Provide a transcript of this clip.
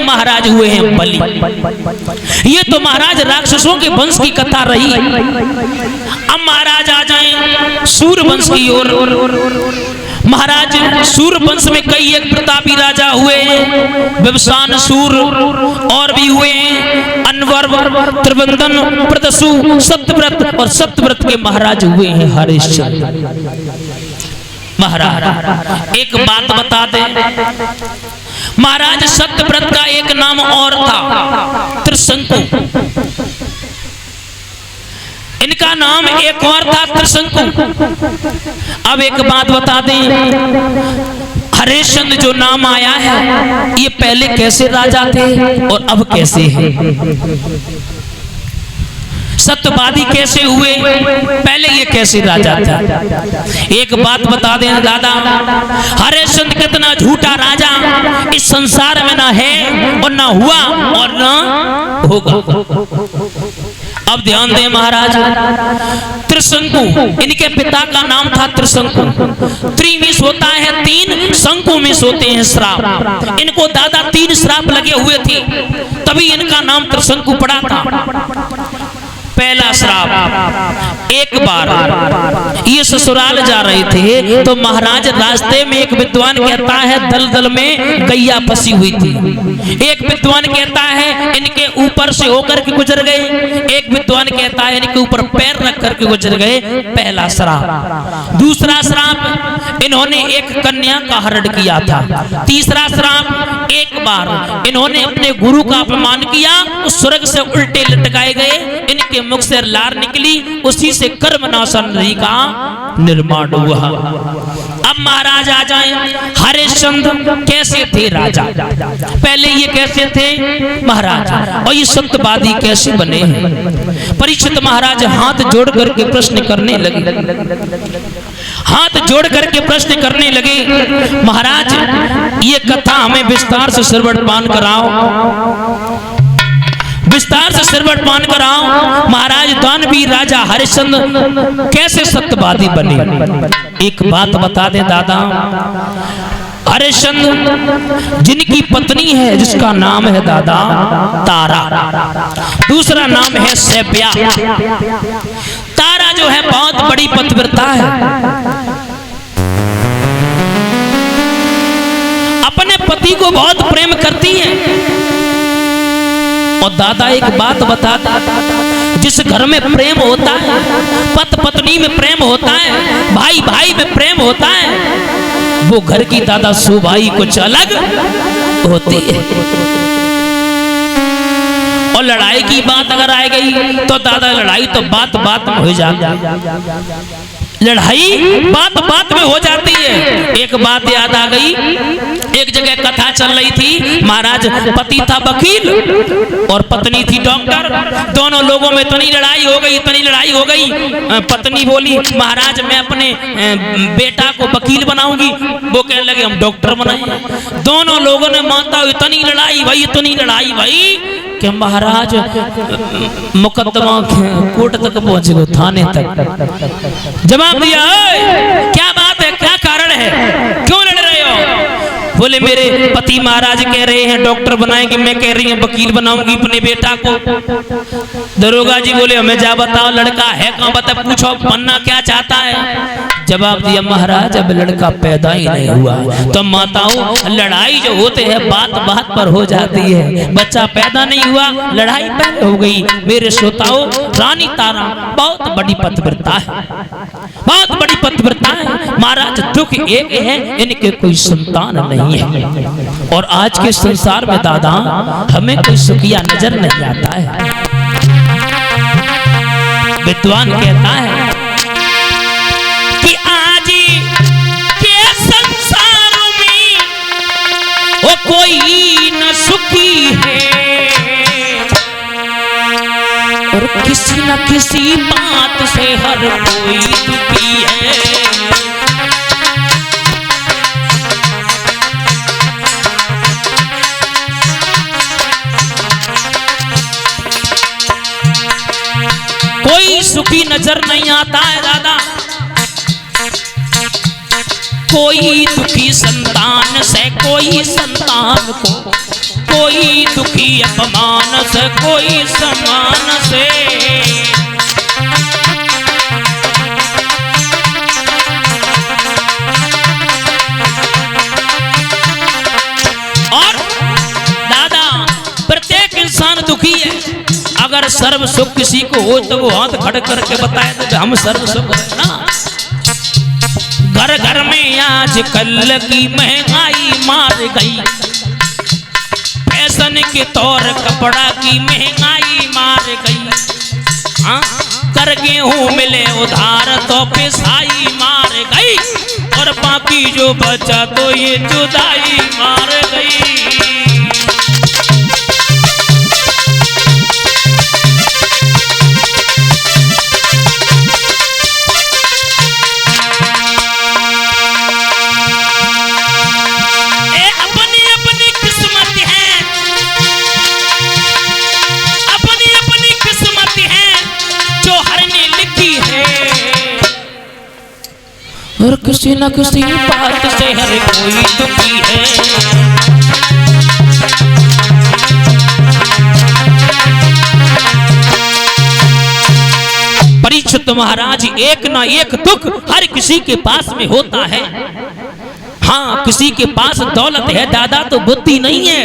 महाराज हुए हैं बलि। ये तो महाराज राक्षसों के वंश की कथा रही। अब महाराज आ जाएं सूर वंश की ओर। महाराज सूर वंश में कई एक प्रतापी राजा हुए, विवस्वान सूर और भी हुए हैं, अनवर, त्रिवंदन, प्रदसु, सत्यव्रत और सत्यव्रत के महाराज हुए हैं हरिश्चंद्र। महाराज एक बात बता दें, महाराज सत्यव्रत का एक नाम और था त्रिशंकु। इनका नाम एक और था त्रिशंकु। अब एक बात बता दें, हरिश्चंद्र जो नाम आया है ये पहले कैसे राजा थे और अब कैसे हैं? सत्यवादी कैसे हुए, पहले ये कैसे राजा थे? एक बात बता दें दादा, हरिश्चंद्र कितना झूठा राजा इस संसार में ना है और ना हुआ और ना होगा। अब ध्यान दें महाराज, त्रिशंकु इनके पिता का नाम था त्रिशंकु। त्रिमिष होता है 3, शंकु मिष होते हैं श्राप। इनको दादा 3 श्राप लगे हुए थे, तभी इनका नाम त्रिशंकु पड़ा था। पहला श्राप, एक बार ये ससुराल जा रहे थे तो महाराज रास्ते में एक विद्वान कहता है दलदल में गैया फंसी हुई थी। एक विद्वान कहता है इनके ऊपर से होकर के गुजर गए, एक विद्वान कहता है इनके ऊपर पैर रख करके गुजर गए। पहला श्राप। दूसरा श्राप, इन्होंने एक कन्या का हरण किया था। तीसरा श्राप, एक बार इन्होंने अपने गुरु का अपमान किया, उस स्वर्ग से उल्टे लटकाए गए, इनके मुख से लार निकली, उसी से कर्मनाशन नदी का निर्माण हुआ। अब महाराज आ जाएं, हरिश्चंद्र कैसे थे राजा, पहले ये कैसे थे महाराज, और ये सत्यवादी कैसे बने हैं? परीक्षित महाराज हाथ जोड़ करके प्रश्न करने लगे, हाथ जोड़ करके प्रश्न करने लगे, महाराज ये कथा हमें विस्तार से श्रवण कराओ, विस्तार से श्रवण कराओ। महाराज दानवीर राजा हरिश्चंद्र कैसे सत्यवादी बने? एक बात बता दे दादा, हरिश्चंद्र जिनकी पत्नी है जिसका नाम है दादा तारा, दूसरा नाम है सैब्या। तारा जो है बहुत बड़ी पतिव्रता है, अपने पति को बहुत प्रेम करती है। और दादा एक बात बताता, जिस घर में प्रेम होता है, पति पत्नी में प्रेम होता है, भाई भाई में प्रेम होता है, वो घर की दादा शोभा ही कुछ अलग होती है। और लड़ाई की बात अगर आ गई तो दादा लड़ाई तो बात बात में हो जाती, लड़ाई बात बात में हो जाती है। एक बात याद आ गई, एक जगह कथा चल रही थी, महाराज पति था वकील और पत्नी थी डॉक्टर। दोनों लोगों में इतनी लड़ाई हो गई, इतनी लड़ाई हो गई, पत्नी बोली महाराज मैं अपने बेटा को वकील बनाऊंगी, वो कहने लगे हम डॉक्टर बनाएंगे। दोनों लोगों ने मानता इतनी लड़ाई भाई, इतनी लड़ाई भाई कि महाराज मुकदमा कोर्ट तक पहुंच गए, थाने तक। जवाब दिया क्या बात है, क्या कारण है, क्यों लड़ रहे हो? बोले मेरे पति महाराज कह रहे हैं डॉक्टर बनाएंगे, मैं कह रही हूँ वकील बनाऊंगी अपने बेटा को। दरोगा जी बोले हमें जा बताओ लड़का है कहाँ, बता पूछो बनना क्या चाहता है। जवाब दिया महाराज अब लड़का पैदा ही नहीं हुआ। तो माताओं लड़ाई जो होते हैं बात बात पर हो जाती है, बच्चा पैदा नहीं हुआ लड़ाई पैदा हो गई। मेरे श्रोताओं रानी तारा बहुत बड़ी पतिव्रता है, बहुत बड़ी पतिव्रता है। महाराज दुख एक है इनके कोई संतान नहीं है, और आज के संसार में दादा हमें कोई सुखिया नजर नहीं आता है। विद्वान कहता है कि आज के संसार में वो कोई न सुखी है, और किसी न किसी बात से हर कोई दुखी है। कोई सुखी नजर नहीं आता है दादा, कोई दुखी संतान से कोई संतान को कोई दुखी अपमान से, कोई समान से। और दादा प्रत्येक इंसान दुखी है। अगर सर्व सुख किसी को हो तो वो हाथ खड़े करके बताए तो हम सर्व सुख है ना। घर घर में आज कल की महंगाई मार गई, फैशन के तौर कपड़ा की महंगाई मार गई। हाँ कर गेहूं मिले उधार तो पिसाई मार गई, और बाकी जो बचा तो ये जुदाई मार गई। और किसी न किसी बात से हर कोई दुखी है। परीक्षित महाराज, एक ना एक दुख हर किसी के पास में होता है। हाँ किसी के पास दौलत है दादा तो बुद्धि नहीं है।